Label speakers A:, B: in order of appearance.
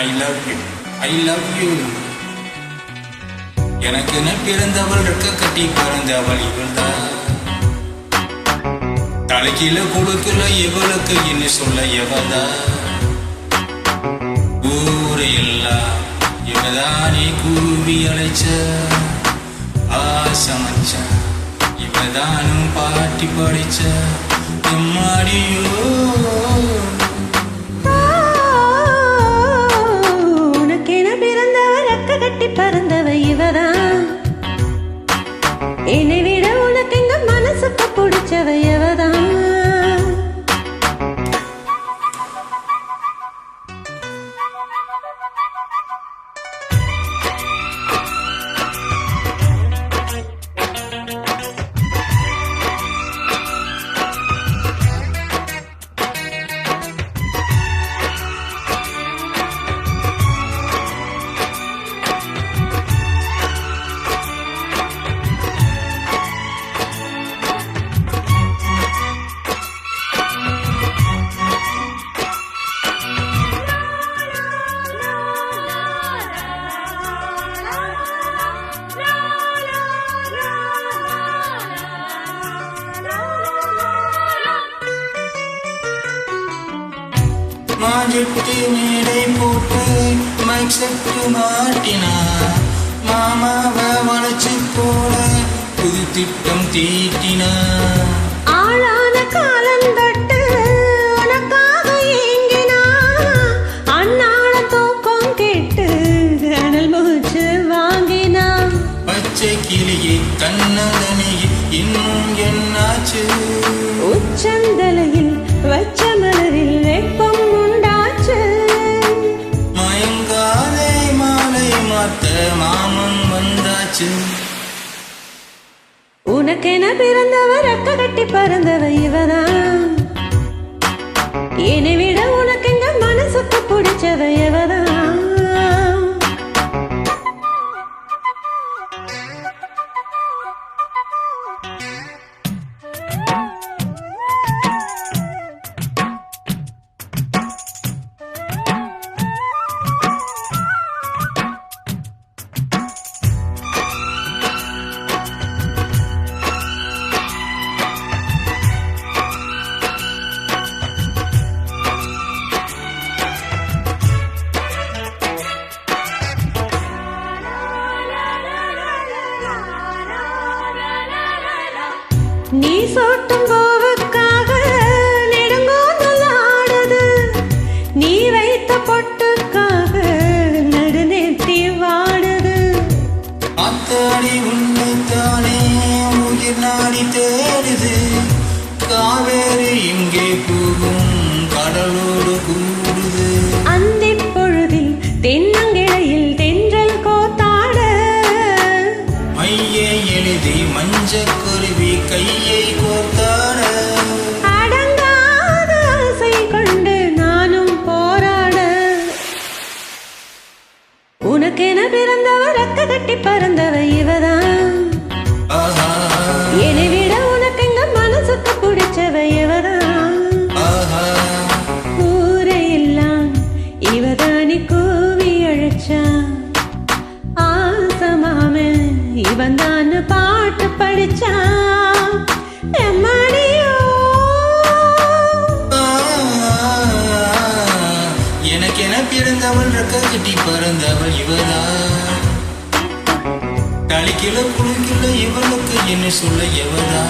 A: I love you, I love you. எனக்கென பிறந்தவள் இருக்க கட்டி பறந்தவள் இவள்தான். தலைக்கீழ கொடுக்கல இவளுக்கு என்ன சொல்ல எவதா. ஊரையெல்லாம் இவதானே கூவி அழைச்ச ஆசமச்ச. இவதானும் பாட்டி படிச்ச எம்மாடியோ.
B: பறந்தவ இவதான். என்னை விட உனக்கு இந்த மனசுக்கு பிடிச்சவ இவதான்.
A: மாஜெட்டு மேடை போட்டு மைக் செட்டு மாட்டினா. மாமாவை வளைச்சு போட புது திட்டம் தீட்டினா.
B: ஆளான காலந்தட்டு உனக்காக ஏங்கினா. அண்ணாட தூக்கம் கேட்டு அனல் மூச்சு வாங்கினா.
A: பச்சை கிளியே கண்ணதனையே இன்னும் என்னாச்சு.
B: உச்சந்தலையில் வச்ச மலரில் வெப்பம் உண்டாச்சு.
A: மயங்காதே மாலை மாத்த மாமன் வந்தாச்சு.
B: உனக்கென பிறந்தவர் அக்க கட்டி பறந்தவ இவதான். என்னை விட உனக்கு இந்த மனசுக்கு பிடிச்சவ இவதான். நீ சோட்டும் பூவுக்காக நெடுங்கோந்தல் ஆடுது. நீ வைத்த பொட்டுக்காக நடுநெத்தி வாடுது.
A: அத்தாடி உன்னைத்தானே உயிர் நாடி தேடுது. காவேரி இங்கே போகும் கடலோடு கூடுது.
B: அந்தி பொழுதில் தென்னங்கிளையில் தென்றல் கோத்தாட.
A: மையை எழுதி மஞ்ச குருவி கையை கோத்தாட.
B: அடங்காத ஆசை கொண்டு நானும் போராட. உனக்கென பிறந்தவர் அக்க கட்டி பறந்தவ இவதான். என்னை விட உனக்கு இந்த மனசுக்கு பிடிச்சவ இவதான். ஊரையெல்லாம் இவதானி கூவி அழைச்சா. ஆசமாமே இவன் தான் பாட்டு படிச்சா.
A: எனக்கென பிறந்தவள் ரெக்க கட்டி பறந்தவள் இவளா. தலைக்கில குளிக்கல இவளுக்கு என்ன சொல்ல எவளா.